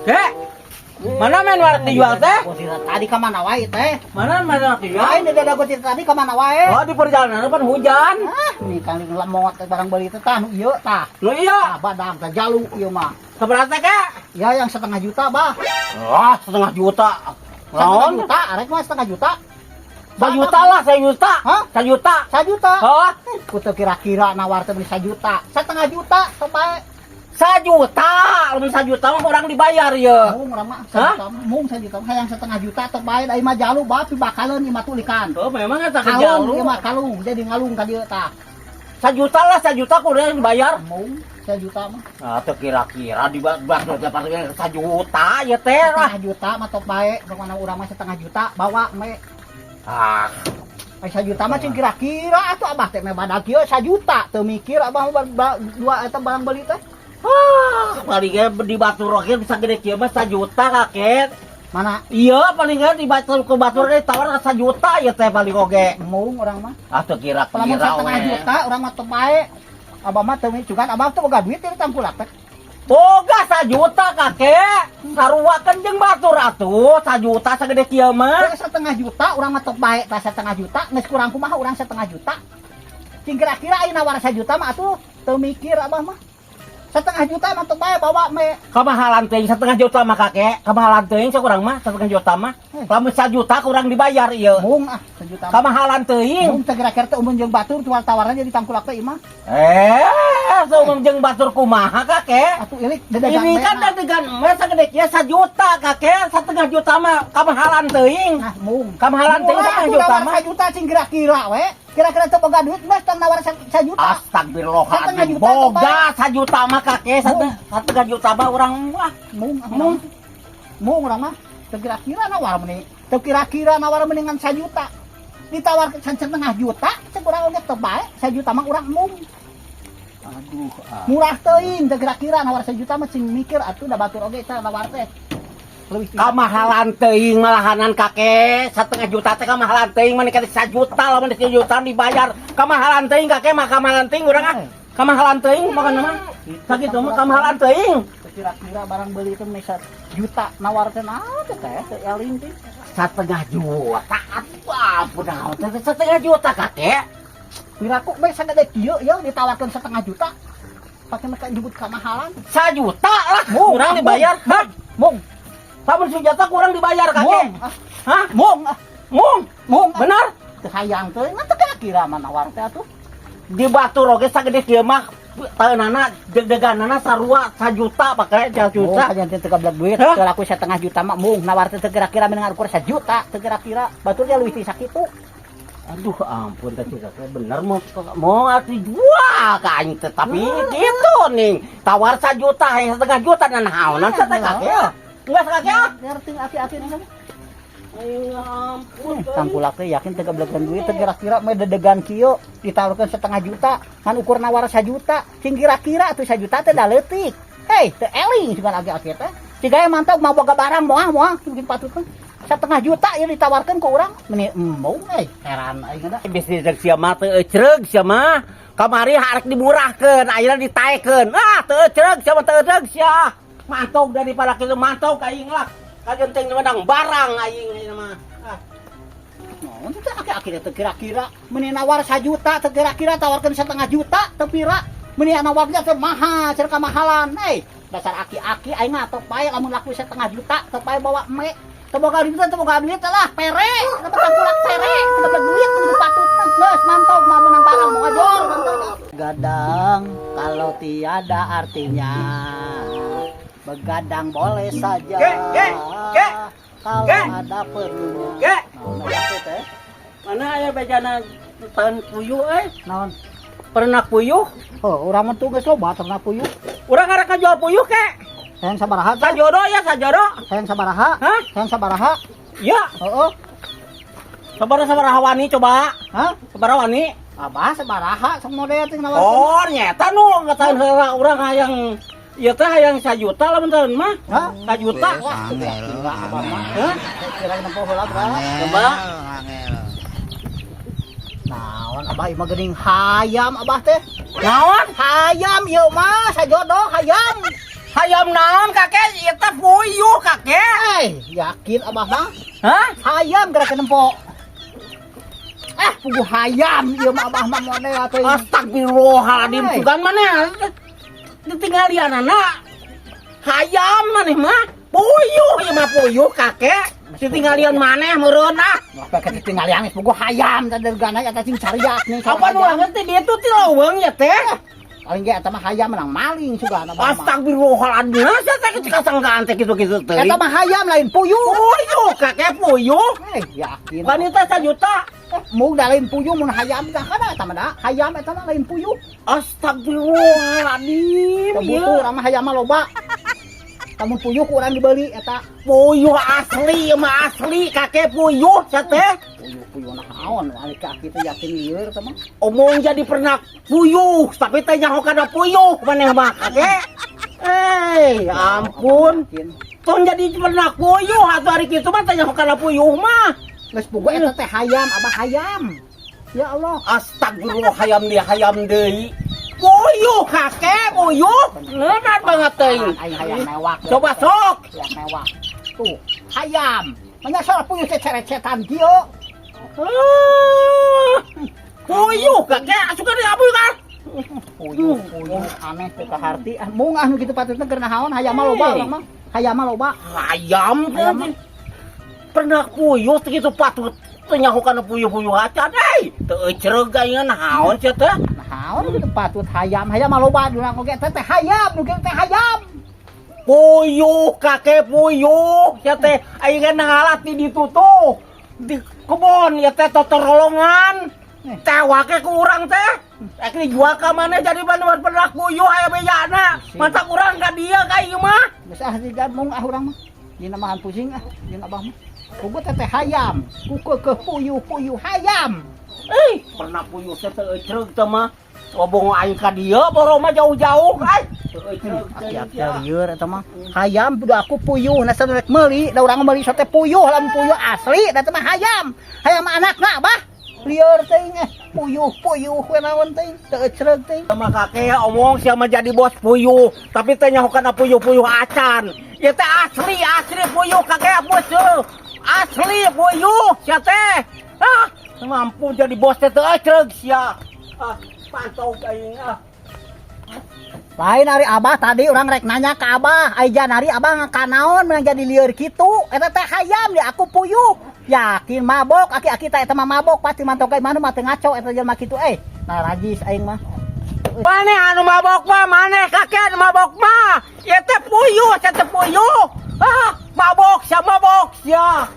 Kek, mana main warak dijual teh? Tadi ke mana wae teh? Mana main warak dijual? Lain dada gua tadi ke mana wae? Oh, di perjalanan depan hujan. Ini kan lemot barang beli teh tah ieu tah. Lo iya, Badang teh jalu ieu mah. seberapa kek? Ya yang 1,5 juta, Bah. Wah, 1,5 juta. 1,5 Lawan, juta, arek mah 1,5 juta. 1 juta lah, 1 juta. Hah? 1 juta. 1 juta. Oh, Kutu kira-kira nawar teh beli 1 juta. 1,5 juta sampai 1 juta. Lamun 1 juta mah orang dibayar ya. mung urang mah 1 Hah? juta. Mung 1 juta. Hayang 1,5 juta teh bae da imah jalu bah pi bakalan imah tulikan. Oh, memang eta Kalung kejalu. ieu mah kalung jadi ngalung ka dieu tah. 1 juta lah, 1 juta kudu dibayar. Mung 1 juta mah. Nah, teu kira-kira di bak 1 juta ya teh lah. 1,5 juta mah tok bae. Pokona urang mah 1,5 juta bawa me. Ah, 1 juta mah cing kira-kira atuh abah teh me badak ieu 1 juta teu mikir abah dua eta barang beli teh. paling di Batur oke bisa gede kieu mah 1 juta kakek. Mana Iya, paling ke Batur ge tawar 1 juta ya teh paling oge. mung urang mah. Ah teu Lamun kira-kira 1,5 juta urang mah teu bae. Abah mah teu micukan abah teh boga duit di tangkulak teh. Boga 1 juta kakek. Saruakeun jeung Batur atuh 1 juta sagede kieu mah. 1,5 juta urang mah teu bae tah 1,5 juta geus kurang kumaha urang 1,5 juta. Cing kira-kira ayeuna nawar 1 juta mah atuh teu mikir abah mah. 1,5 juta mah teu bae bawa me. Kamahalan teuing 1,5 juta mah kakek. Kamahalan teuing sakurang mah 1,5 juta mah. Lamun 1 juta kurang dibayar ieu. Mung 1 juta. Kamahalan teuing. Mung teh kira-kira teh umum jeung batur jual tawaran jadi tangkulak teh imah. Saumum jeung Batur kumaha kakek? Atuh ilik dedegan Ini me, kan nah. dadegan mah sagede kieu 1 juta kakek. 1,5 juta mah kamahalan teuing. Nah, mung. Kamahalan teuing Murah 1,5 atuh juta nawar mah. 1 juta cing kira-kira we. Kira-kira teu boga duit mah teu nawar 1 juta. Astagfirullahaladzim. 1,5 juta tuh, Boga 1 juta mah kakek. 1,5 juta mah urang mah. Mung urang mah. Teu kira-kira nawar mending. Teu kira-kira nawar mendingan 1 juta. Ditawarkeun 1,5 juta, cek urang oge teu bae. 1 juta mah urang mung. Aduh. Murah teuing, teu kira-kira nawar 1 juta mah cing mikir atuh da batur oge teh nawar teh. Leuwih tinggi. Kamahalan teuing malahanan kakek. 1,5 juta teh kamahalan teuing mah dikasih 1 juta lamun 1 juta dibayar. Kamahalan teuing kakek mah kamahalan teuing urang ah. Kamahalan teuing makana mah. Sakitu mah kamahalan teuing. Kira-kira barang beli itu bisa juta nawar teh naon teh teh eling teh. 1,5 juta. Ampun naon teh 1,5 juta kakek. Piraku bae sagede kieu ya ditawarkeun 1,5 juta. Pakai mereka nyebut kemahalan. 1 juta lah kurang dibayar. Hah? Mung. Lamun 1 juta kurang dibayar kakek. Mung. Hah? Mung. Mung. Mung. Benar? Teu hayang teh ngan teu kira-kira mah nawar teh atuh. Di Batur oge sagede kieu mah taeunana deg-deganana sarua 1 juta pakai 1 Mung juta. kajian teh teu gablek duit. Hah? Teu laku 1,5 juta mah mung nawar teh teu kira-kira mendengar ukur 1 juta. Teu kira-kira baturnya leuwih ti sakitu. Aduh ampun teh kakek bener mau atuh dua ka aing teh tapi gitu nih tawar 1 juta yang 1,5 juta dan naonan teh kakek. Enggak kakek. Ngerti hati-hati nih. Aing ampun. Tangkulak teh yakin teu gablekan duit teh kira-kira mah dedegan kieu ditawarkeun 1,5 juta ngan ukur nawar 1 juta cing kira-kira atuh 1 juta teh da leutik hei teu eling cuman age-age teh ciga mantap mau boga barang moal mungkin patut teh 1,5 juta ieu ditawarkeun ku urang meni embung heran aing da Bisnis jeung sia mah teu ecreug sia mah kamari harek diburahkeun ayeuna ditaekeun teu ecreug sia mah teu ecreug sia mantok daripada kitu mantok aing lah kagenting menang barang aing mah. Naon teh ake-ake teh kira-kira meuni nawar 1 juta teh kira-kira tawarkeun 1,5 juta teu pira meuni nawarnya teh mahal cer kamahalan dasar aki-aki aing mah tok bae lamun laku 1,5 juta tok bae bawa me teu boga duit lah pere dapat tangkulak pere teu dapat duit teu patut geus mantap mau menang barang mau ngajor gadang kalau tiada artinya begadang boleh saja kalau ada perlunya. Mana aya bejana tahun puyuh Naon? Pernah puyuh? Oh, urang mah tuh geus loba ternak puyuh. Urang arek kajual puyuh ke? Hayang sabaraha? Sajodo ya sajodo. Hayang sabaraha? Hah? Hayang sabaraha? Ya, Heeh. sabaraha wani coba. Hah? Sabaraha wani? Abah sabaraha sok model teh nawar. Oh, nyata nu ngataun heula urang hayang ieu teh hayang 1 juta lamun taun mah. Hah? 1 juta. Wah, kira abah mah. Hah? Kira nempo heula berapa? Coba. Naon abah ieu mah geuning hayam abah teh. Naon? Hayam ieu mah sajodoh hayam. Hayam naon kakek? Ieu teh puyuh kakek. Yakin abah mah? Hah? Hayam gerakan empok. Puguh hayam ieu mah abah mah model atuh. Astagfirullahaladzim. Hey. Sugan mana? Ditinggalianana. Hayam maneh mah. Puyuh ieu mah puyuh kakek. Ditinggalian maneh meureun ah. Apa ka ditinggalian puguh hayam teh dergana eta cing cariak nih. Apa nu ngerti dia tuh ti leuweung ya teh? Paling ge eta mah hayam menang maling sugan abah mah. Astagfirullahaladzim. Saya teh kasangkaan teh kitu-kitu teh. Eta mah hayam lain puyuh. Puyuh kakek puyuh. Yakin. Wanita 1 juta. Mung da lain puyuh mun hayam tah kana eta mah da. Hayam eta mah lain puyuh. Astagfirullahaladzim. Kebutuh urang mah hayam mah loba. Kamu puyuh ku urang dibeli eta. Puyuh asli mah asli kakek puyuh sia teh. Puyuh naon ari kaki teh yakin lieur teh mah. Omong jadi pernah puyuh tapi teh nyaho kana puyuh maneh mah kakek. Ampun. Tong jadi pernah puyuh atuh ari kitu mah teh nyaho kana puyuh mah. Geus puguh eta teh hayam abah hayam. Ya Allah. Astagfirullah hayam deui. Puyuh kakek puyuh. Leunat banget teuing. Aing hayam mewak. Coba sok. Hayam mewak. Tuh, hayam. Menyasar puyuh teh ceret-cetan kieu. Puyuh kakek asukan diabuy kan. Puyuh aneh teh ka harti. Mung anu kitu patutna keur naon hayam mah loba urang mah. Hayam mah loba. Hayam pernah puyuh segitu patut nyaho kana puyuh-puyuh acan teu ceureuh ayeuna naon sia teh. Naon kitu patut hayam mah loba urang oge teh hayam nu teh hayam. Puyuh kakek puyuh sia teh ayeuna ngalat di ditu tuh di kebon ya teh totorolongan tewake ku urang teh rek dijual ka maneh jadi bantuan pernah puyuh aya bejana mata urang ka dieu ka ieu mah geus mung urang mah dina mahan pusing jeung abah mah puguh teh hayam kuku ke puyuh hayam pernah puyuh teh teu ceureuh teh mah wabong aing ka dieu boro mah jauh-jauh atiap lieur eta mah hayam kudu aku puyuh na rek meuli da urang meuli sote puyuh lamun puyuh asli da teh mah hayam anakna bah lieur teuing puyuh we naon teuing teu ceureuh teuing sama kakek omong sia mah jadi bos puyuh tapi teh nyaho kana puyuh-puyuh acan ieu teh asli puyuh kakek bos asli puyuh sia teh mampu jadi bos teh teu ceureuh sia pantau aing lain hari abah tadi orang rek nanya ke abah aijan hari abah ngakanaon menang jadi lieur kitu eta teh hayam di aku puyuh yakin mabok aki-aki teh eta mah mabok pasti mantau ka mana mah teu ngaco eta jelema kitu nah rajis aing mah maneh anu mabok mah maneh kakek anu mabok mah ieu teh puyuh mabok sia